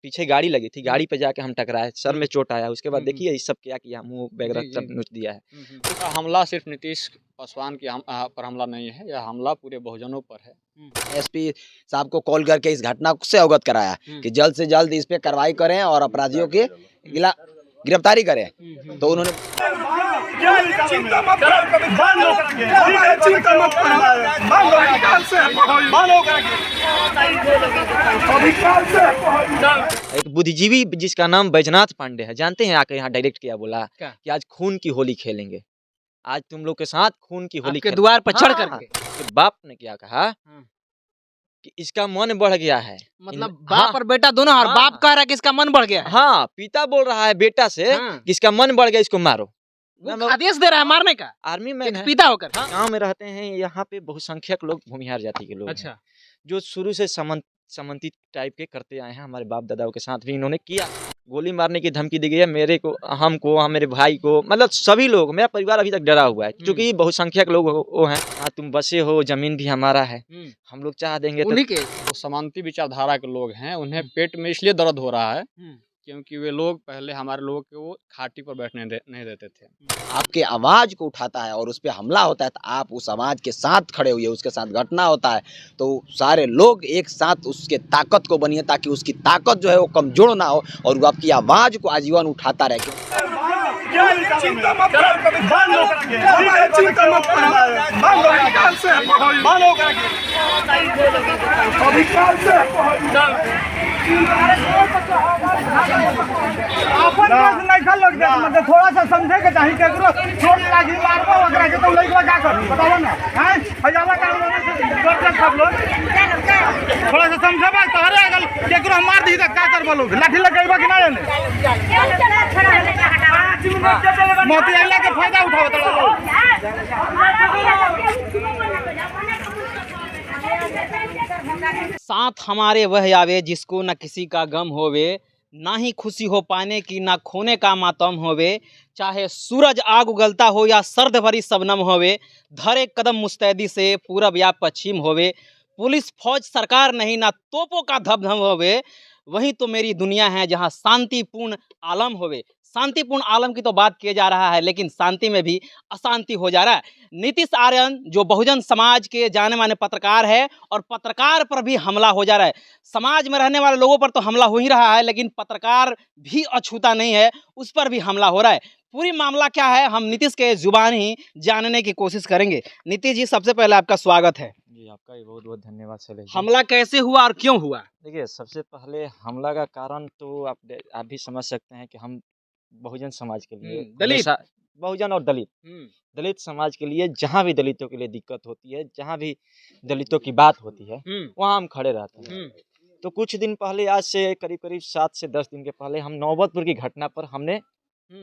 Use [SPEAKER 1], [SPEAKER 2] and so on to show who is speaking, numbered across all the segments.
[SPEAKER 1] पीछे गाड़ी लगी थी, गाड़ी पे जाके हम टकराए, सर में चोट आया। उसके बाद देखिए इस सब क्या किया, मुंह वगैरह सब नोच दिया है।
[SPEAKER 2] तो हमला सिर्फ नीतीश पासवान की पर हमला नहीं है, यह हमला पूरे बहुजनों पर है।
[SPEAKER 3] एसपी साहब को कॉल करके इस घटना से अवगत कराया कि जल्द से जल्द इस पे कार्रवाई करें और अपराधियों की गिरफ्तारी करें। तो उन्होंने
[SPEAKER 1] एक बुद्धिजीवी जिसका नाम बैजनाथ पांडे है, जानते हैं, आकर यहाँ डायरेक्ट किया, बोला कि आज खून की होली खेलेंगे, आज तुम लोग के साथ खून की होली
[SPEAKER 4] के द्वार पर चढ़ करके।
[SPEAKER 1] तो बाप ने क्या कहा कि इसका मन बढ़ गया है,
[SPEAKER 4] मतलब बाप और बेटा दोनों, और बाप कह रहा है कि इसका मन बढ़ गया है।
[SPEAKER 1] हाँ, पिता बोल रहा है बेटा से कि इसका मन बढ़ गया, इसको मारो।
[SPEAKER 4] वो आदेश दे रहा है मारने का,
[SPEAKER 1] आर्मी मैन है,
[SPEAKER 4] पिता होकर।
[SPEAKER 1] गाँव में रहते हैं, यहाँ पे बहुसंख्यक लोग भूमिहार जाति के लोग।
[SPEAKER 4] अच्छा,
[SPEAKER 1] जो शुरू से समन्वित टाइप के करते आए हैं, हमारे बाप दादाओं के साथ भी इन्होंने किया। गोली मारने की धमकी दी गई है मेरे को, हमको, मेरे भाई को, मतलब सभी लोग, मेरा परिवार अभी तक डरा हुआ है क्योंकि बहुसंख्यक लोग वो हैं। हाँ, तुम बसे हो, जमीन भी हमारा है, हम लोग चाह देंगे
[SPEAKER 4] उन्हीं के
[SPEAKER 2] तो समांती विचारधारा के लोग हैं, उन्हें पेट में इसलिए दर्द हो रहा है क्योंकि वे लोग पहले हमारे लोगों को खाटी पर बैठने नहीं देते थे।
[SPEAKER 3] आपके आवाज को उठाता है और उस पर हमला होता है तो आप उस आवाज के साथ खड़े हुए, उसके साथ घटना होता है तो सारे लोग एक साथ उसके ताकत को बनिए ताकि उसकी ताकत जो है वो कमजोर ना हो और वो आपकी आवाज को आजीवन उठाता रहे।
[SPEAKER 5] थोड़ा सा समझे के चाहिए केकरो चोट लागी मारबो ओकरा के तो लइकवा का कर बताओ ना, हैं हजाला का सब लोग थोड़ा सा समझबा तोहरे अगर केकरो मार दी त का करबो लोग, लाठी लगाइबा कि ना मोती आइला के फायदा उठाओ तो
[SPEAKER 4] साथ हमारे वह आवे जिसको न किसी का गम होवे, ना ही खुशी हो पाने की ना खोने का मातम होवे, चाहे सूरज आग उगलता हो या सर्द भरी शबनम होवे, धरे कदम मुस्तैदी से पूरब या पश्चिम होवे, पुलिस फौज सरकार नहीं ना तोपों का धमधम होवे, वही तो मेरी दुनिया है जहाँ शांतिपूर्ण आलम होवे। शांतिपूर्ण आलम की तो बात किया जा रहा है लेकिन शांति में भी अशांति हो जा रहा है। नीतीश आर्यन जो बहुजन समाज के जाने माने पत्रकार है और पत्रकार पर भी हमला हो जा रहा है। समाज में रहने वाले लोगों पर तो हमला हो ही रहा है लेकिन पत्रकार भी अछूता नहीं है, उस पर भी हमला हो रहा है। पूरी मामला क्या है हम नीतीश के जुबान ही जानने की कोशिश करेंगे। नीतीश जी, सबसे पहले आपका स्वागत है।
[SPEAKER 1] जी, आपका भी बहुत बहुत धन्यवाद शैलेश जी।
[SPEAKER 4] हमला कैसे हुआ और क्यों हुआ?
[SPEAKER 1] देखिए, सबसे पहले हमला का कारण तो आप भी समझ सकते हैं कि हम बहुजन समाज के लिए,
[SPEAKER 4] दलित,
[SPEAKER 1] बहुजन और दलित समाज के लिए जहाँ भी दलितों के लिए दिक्कत होती है, जहाँ भी दलितों की बात होती है वहाँ हम खड़े रहते हैं। तो कुछ दिन पहले, आज से करीब 7 से 10 दिन के पहले, हम नौबतपुर की घटना पर हमने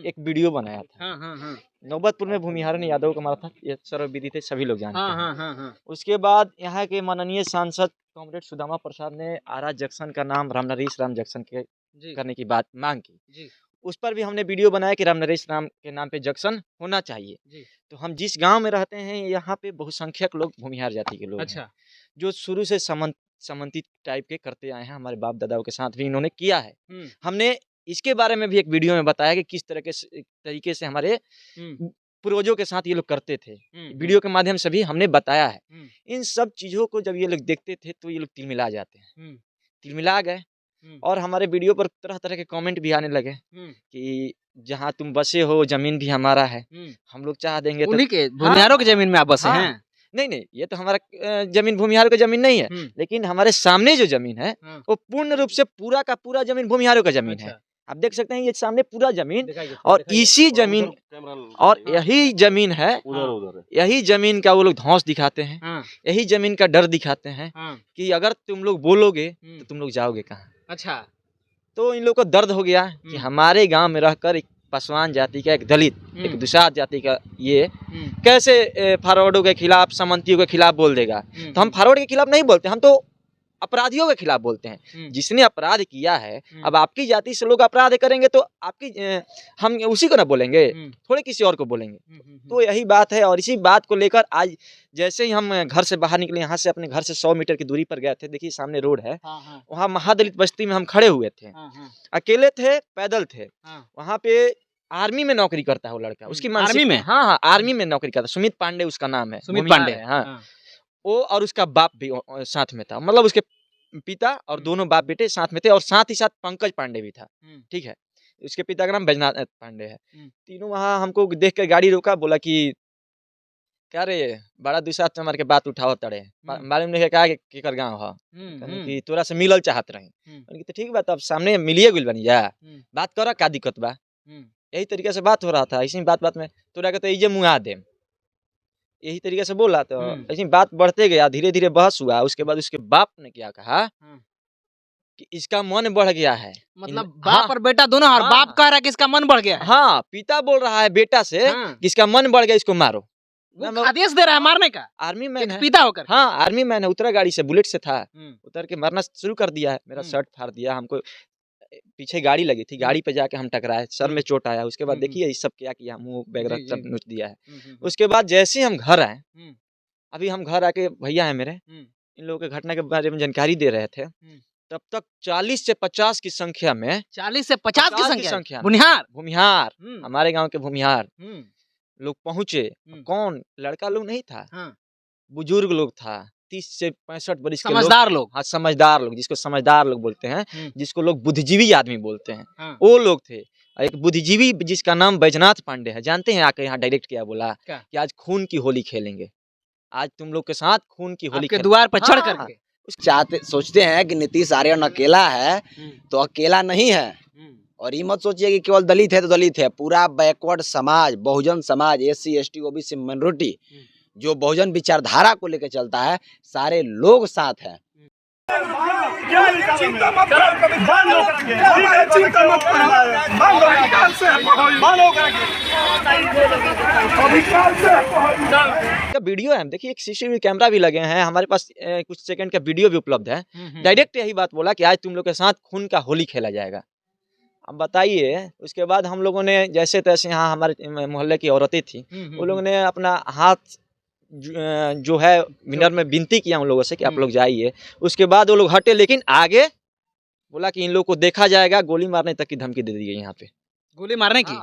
[SPEAKER 1] एक वीडियो बनाया था। नौबतपुर में भूमिहारन यादव को मारा था, ये सर्वविदित थे, सभी लोग जानते हैं। उसके बाद यहाँ के माननीय सांसद कॉमरेड सुदामा प्रसाद ने आरा जंक्शन का नाम रामनरेश राम जंक्शन के करने की बात मांग की। उस पर भी हमने वीडियो बनाया कि रामनरेश राम के नाम पे जंक्शन होना चाहिए। तो हम जिस गांव में रहते हैं यहाँ पे बहुसंख्यक लोग भूमिहार जाति के लोग हैं, जो शुरू से समन्वित टाइप के करते आए हैं, हमारे बाप दादाओं के साथ भी इन्होंने किया है। हमने इसके बारे में भी एक वीडियो में बताया कि किस तरीके से हमारे पूर्वजों के साथ ये लोग करते थे। वीडियो के माध्यम से भी हमने बताया है। इन सब चीज़ों को जब ये लोग देखते थे तो ये लोग तिलमिला जाते हैं, तिलमिला गए और हमारे वीडियो पर तरह तरह के कमेंट भी आने लगे कि जहाँ तुम बसे हो जमीन भी हमारा है, हम लोग चाह देंगे।
[SPEAKER 4] उन्हीं के भूमिहारों की जमीन में आप बसे हैं?
[SPEAKER 1] नहीं, ये तो हमारा जमीन भूमिहारों की जमीन नहीं है, लेकिन हमारे सामने जो जमीन है वो पूर्ण रूप से पूरा का पूरा जमीन भूमिहारों का जमीन है। आप देख सकते हैं ये सामने पूरा जमीन, और इसी जमीन और यही जमीन है, यही जमीन का वो लोग धौंस दिखाते हैं, यही जमीन का डर दिखाते हैं कि अगर तुम लोग बोलोगे तो तुम लोग जाओगे कहाँ।
[SPEAKER 4] अच्छा,
[SPEAKER 1] तो इन लोगों को दर्द हो गया कि हमारे गांव में रहकर एक पासवान जाति का, एक दलित, एक दुसाध जाति का ये कैसे फॉरवर्डों के खिलाफ, समन्तियों के खिलाफ बोल देगा। तो हम फॉरवर्ड के खिलाफ नहीं बोलते, हम तो अपराधियों के खिलाफ बोलते हैं। जिसने अपराध किया है, अब आपकी जाति से लोग अपराध करेंगे तो आपकी हम उसी को ना बोलेंगे, थोड़े किसी और को बोलेंगे। तो यही बात है। और इसी बात को लेकर आज जैसे ही हम घर से बाहर निकले, यहाँ से अपने घर से 100 मीटर की दूरी पर गए थे, देखिए सामने रोड है, वहाँ महादलित बस्ती में हम खड़े हुए थे, अकेले थे, पैदल थे। वहाँ पे आर्मी में नौकरी करता है वो लड़का, उसकी
[SPEAKER 4] आर्मी में?
[SPEAKER 1] हाँ, आर्मी में नौकरी करता है। सुमित पांडे उसका नाम है,
[SPEAKER 4] सुमित पांडे,
[SPEAKER 1] हाँ। वो और उसका बाप भी साथ में था, मतलब उसके पिता और दोनों बाप बेटे साथ में थे, और साथ ही साथ पंकज पांडे भी था, ठीक है। उसके पिता का नाम बैजनाथ पांडे है। तीनों वहाँ हमको देख कर गाड़ी रोका, बोला कि क्या रे बड़ा दूसरा चमर के बात उठाओ तड़े, मालूम नहीं कहा कि कर गाँव है कि तोरा से मिलल चाहत रही। तो ठीक बात, अब सामने मिलिए गुल बनी जा, बात करा का दिक्कत बा। यही तरीके से बात हो रहा था। इसी बात में तोरा के तो इजे मुँगा दे, यही तरीके से बोला। तो ऐसी बात बढ़ते गया, धीरे धीरे बहस हुआ। उसके बाद उसके बाप ने क्या कहा कि इसका मन बढ़ गया है,
[SPEAKER 4] मतलब बाप और बेटा दोनों, और बाप कह रहा है कि इसका मन बढ़ गया है।
[SPEAKER 1] हाँ, पिता बोल रहा है बेटा से कि इसका मन बढ़ गया, इसको मारो।
[SPEAKER 4] आदेश दे रहा है मारने का,
[SPEAKER 1] आर्मी मैन है,
[SPEAKER 4] पिता होकर।
[SPEAKER 1] हाँ, आर्मी मैन है। उतरा गाड़ी से, बुलेट से था, उतर के मारना शुरू कर दिया है। मेरा शर्ट फाड़ दिया, हमको पीछे गाड़ी लगी थी, गाड़ी पे जाके हम टकराए, सर में चोट आया। उसके बाद देखिए ये सब क्या किया, मुंह वगैरह सब नोच दिया है। उसके बाद जैसे हम घर आए, अभी हम घर आके भैया है मेरे, इन लोगों के घटना के बारे में जानकारी दे रहे थे, तब तक 40 से 50 की संख्या में,
[SPEAKER 4] 40 से 50 की संख्या
[SPEAKER 1] भूमिहार हमारे गांव के भूमिहार लोग पहुंचे। कौन लड़का लोग नहीं था, बुजुर्ग लोग था, 30 से 65 वर्ष के
[SPEAKER 4] समझदार लोग।
[SPEAKER 1] हाँ, समझदार लोग, जिसको समझदार लोग बोलते हैं, जिसको लोग बुद्धिजीवी आदमी बोलते हैं, वो लोग थे। एक बुद्धिजीवी जिसका नाम बैजनाथ पांडे है, जानते हैं आके यहाँ डायरेक्ट क्या बोला कि आज खून की होली खेलेंगे, आज तुम लोग के साथ खून की होली
[SPEAKER 4] के द्वार पर चढ़ करके।
[SPEAKER 3] सोचते हैं कि नीतीश आर्यन अकेला है, तो अकेला नहीं है। और ये मत सोचिए कि केवल दलित है तो दलित है, पूरा बैकवर्ड समाज, Bahujan Samaj, SC ST OBC minority, जो बहुजन विचारधारा को लेकर चलता है, सारे लोग साथ हैं।
[SPEAKER 1] वीडियो है, देखिए एक CCTV कैमरा भी लगे हैं हमारे पास, कुछ सेकंड का वीडियो भी उपलब्ध है। डायरेक्ट यही बात बोला कि आज तुम लोग के साथ खून का होली खेला जाएगा। अब बताइए, उसके बाद हम लोगों ने जैसे तैसे, यहाँ हमारे मोहल्ले की औरतें थी, वो लोगों ने अपना हाथ जो है विनर में विनती किया उन लोगों से कि आप लोग जाइए। उसके बाद वो लोग हटे, लेकिन आगे बोला कि इन लोग को देखा जाएगा, गोली मारने तक की धमकी दे दी गई। यहाँ पे
[SPEAKER 4] गोली मारने की,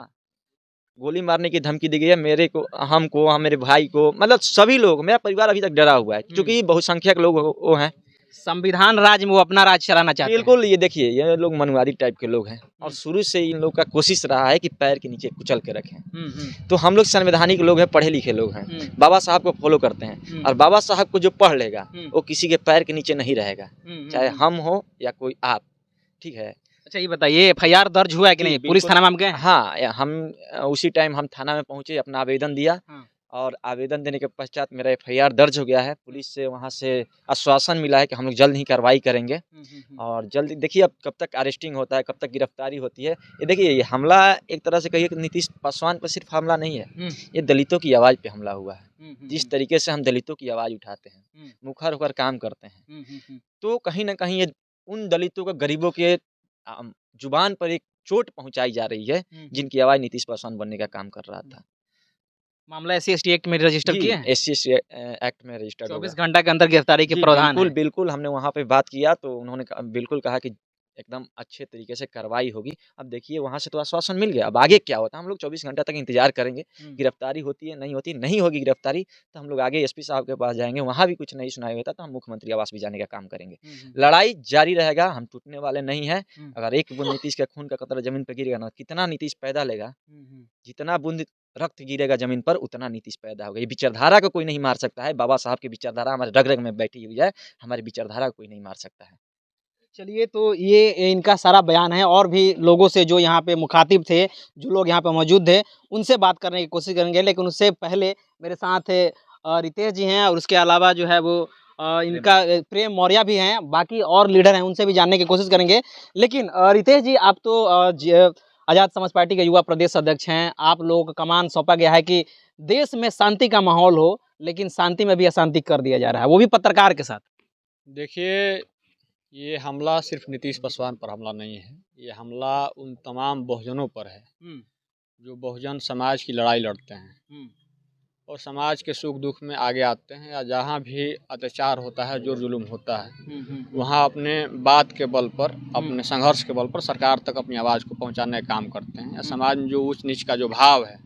[SPEAKER 1] गोली मारने की धमकी दी गई है मेरे को, हमको, मेरे भाई को, मतलब सभी लोग। मेरा परिवार अभी तक डरा हुआ है, क्योंकि बहुसंख्यक लोग वो हैं।
[SPEAKER 4] संविधान राज में वो अपना राज चलाना चाहते हैं।
[SPEAKER 1] बिल्कुल, ये देखिए ये लोग मनुवादी टाइप के लोग हैं, और शुरू से इन लोग का कोशिश रहा है कि पैर के नीचे कुचल के रखें। तो हम लोग संवैधानिक लोग हैं, पढ़े लिखे लोग हैं, बाबा साहब को फॉलो करते हैं, और बाबा साहब को जो पढ़ लेगा वो किसी के पैर के नीचे नहीं रहेगा, चाहे हम हो या कोई आप, ठीक है।
[SPEAKER 4] अच्छा ये बताइए, FIR दर्ज हुआ है कि नहीं? पुलिस थाना में हम गए?
[SPEAKER 1] हाँ, हम उसी टाइम हम थाना में पहुंचे, अपना आवेदन दिया, और आवेदन देने के पश्चात मेरा FIR दर्ज हो गया है। पुलिस से वहाँ से आश्वासन मिला है कि हम लोग जल्द ही कार्रवाई करेंगे, और जल्द देखिए अब कब तक अरेस्टिंग होता है, कब तक गिरफ्तारी होती है। ये देखिए, ये हमला एक तरह से कहिए कि नीतीश पासवान पर सिर्फ हमला नहीं है, ये दलितों की आवाज़ पे हमला हुआ है। जिस तरीके से हम दलितों की आवाज़ उठाते हैं, मुखर होकर काम करते हैं, तो कहीं ना कहीं ये उन दलितों को, गरीबों के जुबान पर एक चोट पहुंचाई जा रही है, जिनकी आवाज़ नीतीश पासवान बनने का काम कर रहा था।
[SPEAKER 4] मामला SC ST एक्ट में रजिस्टर किया है?
[SPEAKER 1] SC ST एक्ट में रजिस्टर
[SPEAKER 4] 24 घंटा के अंदर गिरफ्तारी के प्रावधान है।
[SPEAKER 1] बिल्कुल हमने वहाँ पे बात किया, तो उन्होंने बिल्कुल कहा कि एकदम अच्छे तरीके से कार्रवाई होगी। अब देखिए वहाँ से तो आश्वासन मिल गया, अब आगे क्या होता है हम लोग 24 घंटा तक इंतजार करेंगे। गिरफ्तारी होती है, नहीं होती, नहीं होगी गिरफ्तारी तो हम लोग आगे SP साहब के पास जाएंगे, वहाँ भी कुछ नहीं सुनाई होता तो हम मुख्यमंत्री आवास भी जाने का काम करेंगे। लड़ाई जारी रहेगा, हम टूटने वाले नहीं है। अगर एक बूंद नीतीश का खून का कतरा जमीन पर गिरेगा ना, कितना नीतीश पैदा लेगा, जितना बूंद रक्त गिरेगा जमीन पर उतना नीतीश पैदा होगा। ये विचारधारा को कोई नहीं मार सकता है। बाबा साहब की विचारधारा हमारे रग रग में बैठी हुई है, हमारी विचारधारा को कोई नहीं मार सकता है।
[SPEAKER 4] चलिए, तो ये इनका सारा बयान है, और भी लोगों से जो यहाँ पे मुखातिब थे, जो लोग यहाँ पे मौजूद थे, उनसे बात करने की कोशिश करेंगे। लेकिन उससे पहले मेरे साथ रितेश जी हैं, और उसके अलावा जो है वो इनका प्रेम मौर्य भी हैं, बाकी और लीडर हैं, उनसे भी जानने की कोशिश करेंगे। लेकिन रितेश जी, आप तो आज़ाद समाज पार्टी के युवा प्रदेश अध्यक्ष हैं। आप लोगों को कमान सौंपा गया है कि देश में शांति का माहौल हो, लेकिन शांति में भी अशांति कर दिया जा रहा है, वो भी पत्रकार के साथ।
[SPEAKER 2] देखिए, ये हमला सिर्फ नीतीश पासवान पर हमला नहीं है, ये हमला उन तमाम बहुजनों पर है जो बहुजन समाज की लड़ाई लड़ते हैं और समाज के सुख दुख में आगे आते हैं, या जहाँ भी अत्याचार होता है, जोर जुलूम होता है, वहाँ अपने बात के बल पर, अपने संघर्ष के बल पर सरकार तक अपनी आवाज़ को पहुँचाने का काम करते हैं, या समाज में जो ऊंच नीच का जो भाव है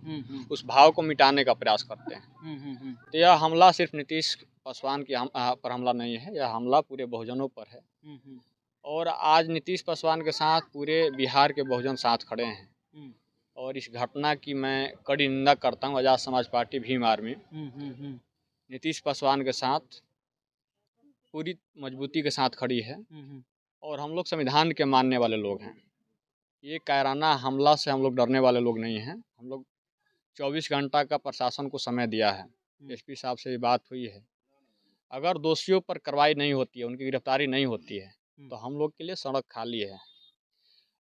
[SPEAKER 2] उस भाव को मिटाने का प्रयास करते हैं। तो यह हमला सिर्फ नीतीश पासवान की पर हमला नहीं है, यह हमला पूरे बहुजनों पर है। और आज नीतीश पासवान के साथ पूरे बिहार के बहुजन साथ खड़े हैं और इस घटना की मैं कड़ी निंदा करता हूँ। आज़ाद समाज पार्टी भीम आर्मी नीतीश पासवान के साथ पूरी मजबूती के साथ खड़ी है और हम लोग संविधान के मानने वाले लोग हैं। ये कायराना हमला से हम लोग डरने वाले लोग नहीं हैं। हम लोग 24 घंटा का प्रशासन को समय दिया है। एसपी साहब से ये बात हुई है, अगर दोषियों पर कार्रवाई नहीं होती है, उनकी गिरफ्तारी नहीं होती है, तो हम लोग के लिए सड़क खाली है।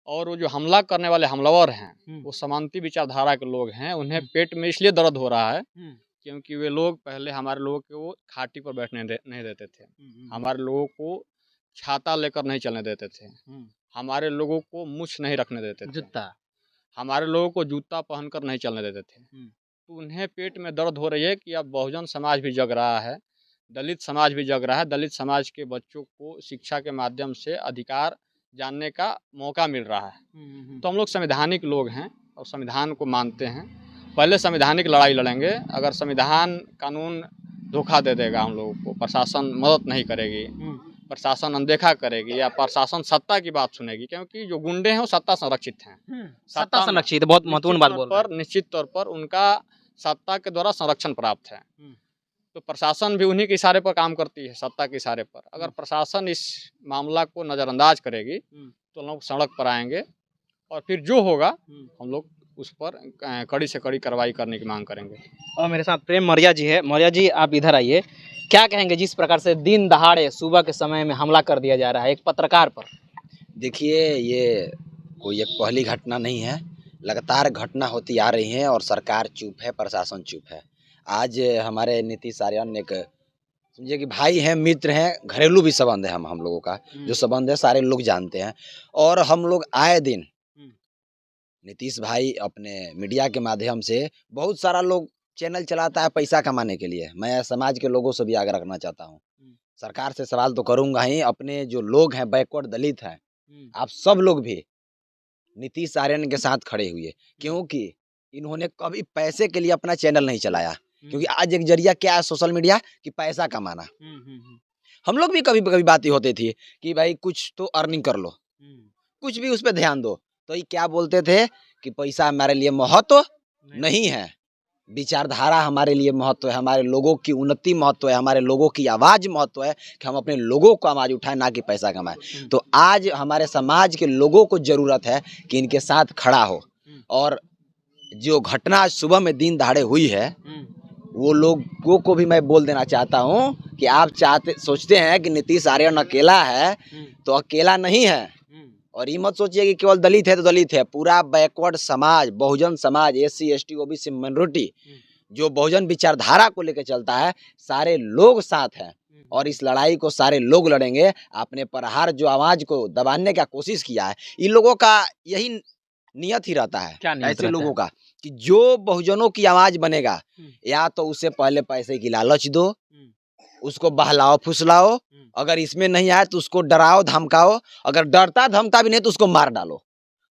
[SPEAKER 2] और वो जो हमला करने वाले हमलावर हैं वो समांती विचारधारा के लोग हैं। उन्हें पेट में इसलिए दर्द हो रहा है क्योंकि वे लोग पहले हमारे लोगों को खाटी पर बैठने नहीं देते थे, हमारे लोगों को छाता लेकर नहीं चलने देते थे, हमारे लोगों को मूछ नहीं रखने देते थे,
[SPEAKER 4] जूता
[SPEAKER 2] हमारे लोगों को जूता पहनकर नहीं चलने देते थे। तो उन्हें पेट में दर्द हो रही है कि अब बहुजन समाज भी जग रहा है, दलित समाज भी जग रहा है। दलित समाज के बच्चों को शिक्षा के माध्यम से अधिकार जानने का मौका मिल रहा है। तो हम लोग संवैधानिक लोग हैं और संविधान को मानते हैं। पहले संवैधानिक लड़ाई लड़ेंगे। अगर संविधान कानून धोखा दे देगा हम लोगों को, प्रशासन मदद नहीं करेगी, प्रशासन अनदेखा करेगी या प्रशासन सत्ता की बात सुनेगी, क्योंकि जो गुंडे हैं वो सत्ता संरक्षित हैं।
[SPEAKER 4] सत्ता संरक्षित, बहुत महत्वपूर्ण बात बोल रहे हैं।
[SPEAKER 2] निश्चित तौर पर उनका सत्ता के द्वारा संरक्षण प्राप्त है। तो प्रशासन भी उन्हीं के इशारे पर काम करती है, सत्ता के इशारे पर। अगर प्रशासन इस मामला को नज़रअंदाज करेगी तो लोग सड़क पर आएंगे और फिर जो होगा हम लोग उस पर कड़ी से कड़ी कार्रवाई करने की मांग करेंगे।
[SPEAKER 4] और मेरे साथ प्रेम मौर्य जी है। मौर्य जी, आप इधर आइए। क्या कहेंगे जिस प्रकार से दिन दहाड़े सुबह के समय में हमला कर दिया जा रहा है एक पत्रकार पर?
[SPEAKER 3] देखिए, ये कोई एक पहली घटना नहीं है, लगातार घटना होती आ रही है और सरकार चुप है, प्रशासन चुप है। आज हमारे नीतीश आर्यन एक समझिए कि भाई हैं, मित्र हैं, घरेलू भी संबंध है हम लोगों का, जो संबंध है सारे लोग जानते हैं। और हम लोग आए दिन नीतीश भाई अपने मीडिया के माध्यम से, बहुत सारा लोग चैनल चलाता है पैसा कमाने के लिए। मैं समाज के लोगों से भी आग्रह रखना चाहता हूँ, सरकार से सवाल तो करूँगा ही, अपने जो लोग हैं बैकवर्ड दलित हैं, आप सब लोग भी नीतीश आर्यन के साथ खड़े हुए, क्योंकि इन्होंने कभी पैसे के लिए अपना चैनल नहीं चलाया। क्योंकि आज एक जरिया क्या है सोशल मीडिया कि पैसा कमाना। हम लोग भी कभी कभी बातें होती थी कि भाई कुछ तो अर्निंग कर लो, कुछ भी उस पर ध्यान दो। तो ये क्या बोलते थे कि पैसा हमारे लिए महत्व नहीं है, विचारधारा हमारे लिए महत्व है, हमारे लोगों की उन्नति महत्व है, हमारे लोगों की आवाज़ महत्व है कि हम अपने लोगों को आवाज़ उठाएं, ना कि पैसा कमाएं। तो आज हमारे समाज के लोगों को ज़रूरत है कि इनके साथ खड़ा हो। और जो घटना आज सुबह में दिन दहाड़े हुई है, वो लोगों को भी मैं बोल देना चाहता हूँ कि आप सोचते हैं कि नीतीश आर्यन अकेला है, तो अकेला नहीं है। और ये मत सोचिए कि केवल दलित है तो दलित है, पूरा बैकवर्ड समाज, Bahujan Samaj, SC ST OBC minority जो बहुजन विचारधारा को लेकर चलता है, सारे लोग साथ हैं और इस लड़ाई को सारे लोग लड़ेंगे। आपने प्रहार जो आवाज़ को दबाने का कोशिश किया है, इन लोगों का यही नियत ही रहता है, ऐसे लोगों का कि जो बहुजनों की आवाज़ बनेगा, या तो उसे पहले पैसे की लालच दो, उसको बहलाओ फुसलाओ, अगर इसमें नहीं आए तो उसको डराओ धमकाओ, अगर डरता धमका भी नहीं तो उसको मार डालो।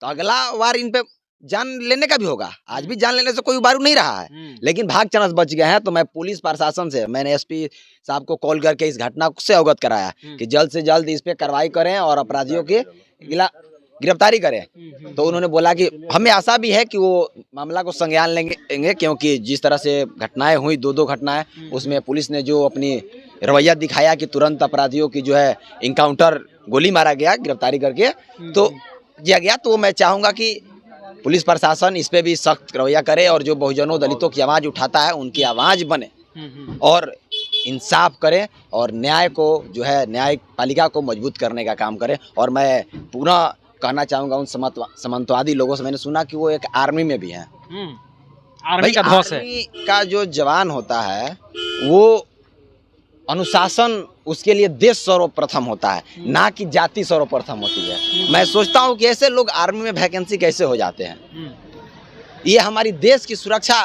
[SPEAKER 3] तो अगला बार इन पे जान लेने का भी होगा। आज भी जान लेने से कोई उबारू नहीं रहा है, लेकिन भाग चांस बच गए हैं। तो मैं पुलिस प्रशासन से, मैंने SP साहब को कॉल करके इस घटना से अवगत कराया कि जल्द से जल्द इस पे कार्रवाई करें और अपराधियों की गिरफ्तारी करें। तो उन्होंने बोला कि हमें आशा भी है कि वो मामला को संज्ञान लेंगे, क्योंकि जिस तरह से घटनाएं हुई, 2 घटनाएं, उसमें पुलिस ने जो अपनी रवैया दिखाया कि तुरंत अपराधियों की जो है इनकाउंटर, गोली मारा गया, गिरफ्तारी करके तो किया गया। तो मैं चाहूँगा कि पुलिस प्रशासन इस पे भी सख्त रवैया करे और जो बहुजनों दलितों की आवाज़ उठाता है उनकी आवाज़ बने और इंसाफ करे और न्याय को जो है, न्यायिक पालिका को मजबूत करने का काम करे। और मैं पुनः कहना चाहूँगा उन सामंतवादी लोगों से, मैंने सुना कि वो एक आर्मी में भी हैं।
[SPEAKER 4] आर्मी का धौस है।
[SPEAKER 3] आर्मी का जो जवान होता है वो अनुशासन उसके लिए देश सर्वप्रथम होता है, ना कि जाति सर्वप्रथम होती है। मैं सोचता हूँ कि ऐसे लोग आर्मी में वैकेंसी कैसे हो जाते हैं। ये हमारी देश की सुरक्षा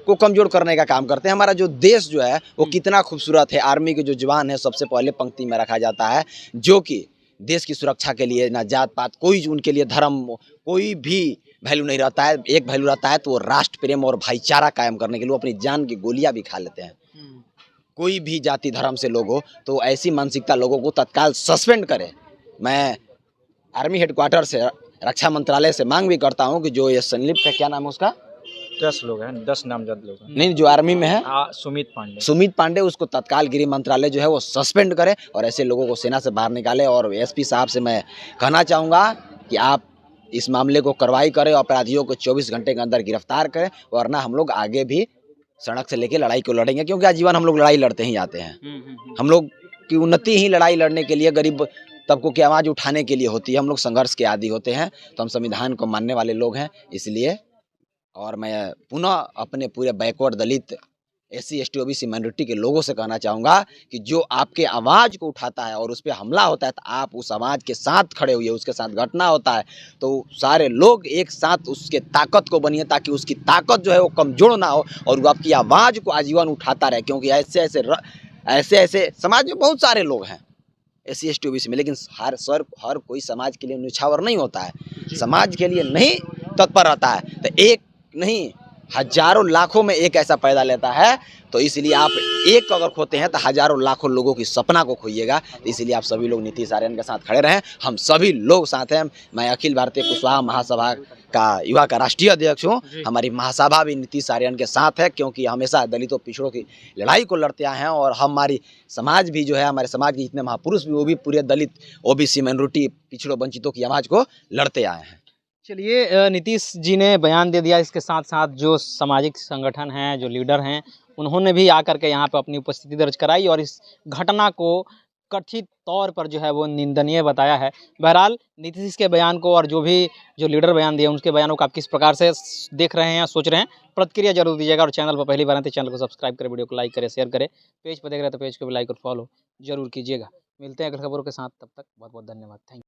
[SPEAKER 3] को कमजोर करने का काम करते हैं। हमारा जो देश जो है वो कितना खूबसूरत है। आर्मी के जो जवान है सबसे पहले पंक्ति में रखा जाता है, जो कि देश की सुरक्षा के लिए ना जात पात कोई उनके लिए धर्म कोई भी वैल्यू नहीं रहता है। एक वैल्यू रहता है तो वो राष्ट्र प्रेम और भाईचारा कायम करने के लिए वो अपनी जान की गोलियां भी खा लेते हैं। कोई भी जाति धर्म से लोग हो तो ऐसी मानसिकता लोगों को तत्काल सस्पेंड करे। मैं आर्मी हेडक्वार्टर से रक्षा मंत्रालय से मांग भी करता हूं कि जो ये संलिप्त है, क्या नाम है उसका,
[SPEAKER 1] 10 लोग हैं, 10 नामजद लोग हैं।
[SPEAKER 3] नहीं, जो आर्मी में है
[SPEAKER 1] सुमित पांडे,
[SPEAKER 3] उसको तत्काल गृह मंत्रालय जो है वो सस्पेंड करे और ऐसे लोगों को सेना से बाहर निकाले। और एसपी साहब से मैं कहना चाहूँगा कि आप इस मामले को कार्रवाई करें, अपराधियों को 24 घंटे के अंदर गिरफ्तार करें, वरना हम लोग आगे भी सड़क से लेके लड़ाई को लड़ेंगे, क्योंकि आजीवन हम लोग लड़ाई लड़ते ही जाते हैं। हम लोग की उन्नति ही लड़ाई लड़ने के लिए, गरीब तबकों की आवाज़ उठाने के लिए होती है। हम लोग संघर्ष के आदी होते हैं, तो हम संविधान को मानने वाले लोग हैं। इसलिए और मैं पुनः अपने पूरे बैकवर्ड दलित SC ST OBC माइनॉरिटी के लोगों से कहना चाहूँगा कि जो आपके आवाज़ को उठाता है और उस पर हमला होता है तो आप उस आवाज़ के साथ खड़े हुए, उसके साथ घटना होता है तो सारे लोग एक साथ उसके ताकत को बनिए, ताकि उसकी ताकत जो है वो कमज़ोर ना हो और वो आपकी आवाज़ को आजीवन उठाता रहे। क्योंकि ऐसे ऐसे समाज में बहुत सारे लोग हैं SC ST OBC में, लेकिन हर कोई समाज के लिए न्यौछावर नहीं होता है, समाज के लिए नहीं तत्पर रहता है। तो एक नहीं, हजारों लाखों में एक ऐसा पैदा लेता है। तो इसलिए आप एक अगर खोते हैं तो हजारों लाखों लोगों की सपना को खोइएगा। तो इसलिए आप सभी लोग नीतीश आर्यन के साथ खड़े रहें, हम सभी लोग साथ हैं। मैं अखिल भारतीय कुशवाहा महासभा का युवा का राष्ट्रीय अध्यक्ष हूँ। हमारी महासभा भी नीतीश आर्यन के साथ है, क्योंकि हमेशा दलितों पिछड़ों की लड़ाई को लड़ते आए हैं। और हमारी समाज भी जो है, हमारे समाज के जितने महापुरुष भी, वो भी पूरे दलित OBC माइनॉरिटी पिछड़ों वंचितों की आवाज़ को लड़ते आए हैं।
[SPEAKER 4] चलिए, नीतीश जी ने बयान दे दिया। इसके साथ साथ जो सामाजिक संगठन हैं, जो लीडर हैं, उन्होंने भी आकर के यहाँ पर अपनी उपस्थिति दर्ज कराई और इस घटना को कथित तौर पर जो है वो निंदनीय बताया है। बहरहाल नीतीश के बयान को और जो लीडर बयान दिए उनके बयानों को आप किस प्रकार से देख रहे हैं, सोच रहे हैं, प्रतिक्रिया जरूर दीजिएगा। और चैनल पर पहली बार आए तो चैनल को सब्सक्राइब करें, वीडियो को लाइक करें, शेयर करें। पेज पर देख रहे हैं तो पेज को भी लाइक और फॉलो जरूर कीजिएगा। मिलते हैं अगली खबरों के साथ, तब तक बहुत बहुत धन्यवाद। Thank you.